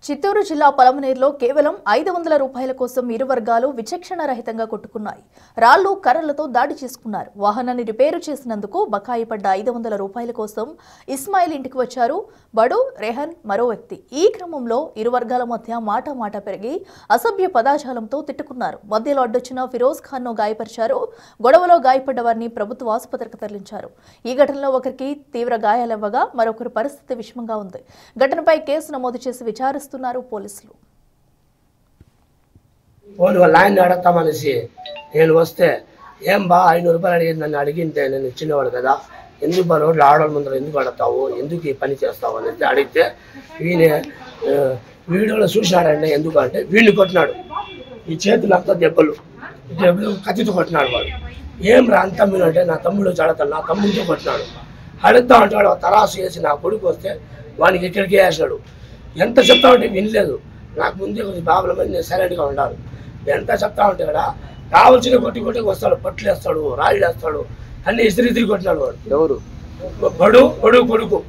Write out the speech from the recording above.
చిత్తూరు జిల్లా పలమనేరులో కేవలం 500 రూపాయల కోసం ఇరు వర్గాలు విచక్షణ రహితంగా కొట్టుకున్నాయి. రాళ్లు కర్రలతో దాడి చేసుకున్నారు. వాహనాన్ని రిపేరు చేసినందుకు బకాయి పడ్డ 500 రూపాయల కోసం ఇస్మాయిల్ ఇంటికి వచ్చారు బడు, రెహన్ మరో వ్యక్తి. ఈ క్రమంలో ఇరు వర్గాల మధ్య మాట పెరిగి అసభ్య పదాజాలంతో తిట్టుకున్నారు. మధ్యలో అడ్డొచ్చిన ఫిరోజ్ ఖాన్ ను గాయపరిచారు. గొడవలో గాయపడ్డ వారిని ప్రభుత్వ ఆసుపత్రికి తరలించారు. ఈ ఘటనలో ఒకరికి తీవ్ర గాయాలవ్వగా మరొకరి పరిస్థితి విషమంగా ఉంది. ఘటనపై కేసు నమోదు చేసి విచారిస్తున్నారు పోలీసులు. వాళ్ళ ఆయన అడగతామనేసి నేను వస్తే ఏం బా 500 రూపాయలు అడిగింది నన్ను అడిగింటే నేను ఇచ్చినవాడు కదా, ఎందుకు బా రోడ్లు ఆడవాళ్ళ ముందర ఎందుకు అడుగుతావు, ఎందుకు ఈ పని చేస్తావు అనేది అడిగితే వీనే వీడియోలో చూసినాడండి. ఎందుకు అంటే వీడిని కొట్టినాడు, ఈ చేతులంతా దెబ్బలు కత్తితో కొట్టినాడు. వాడు ఏం రా అంతా మీరు అంటే నా తమ్ముడు చడతాను, నా తమ్ముడితో కొట్టినాడు. అడుగుతా ఉంటాడు. తరాసు వేసి నా కొడుకు వస్తే వానికి ఇక్కడికి వేసినాడు. ఎంత చెప్తా ఉంటే వినలేదు. నాకు ముందే కొంచెం బాబుల మంది నేను సైలెంట్గా ఉండాలి. ఎంత చెప్తా ఉంటే కూడా కావాల్సిన కొట్టి వస్తాడు, పట్లు వేస్తాడు, రాళ్ళు వేస్తాడు, అన్ని ఇస్త్రీ కొట్టినాడు. వాడు ఎవరు బడు కొడుకు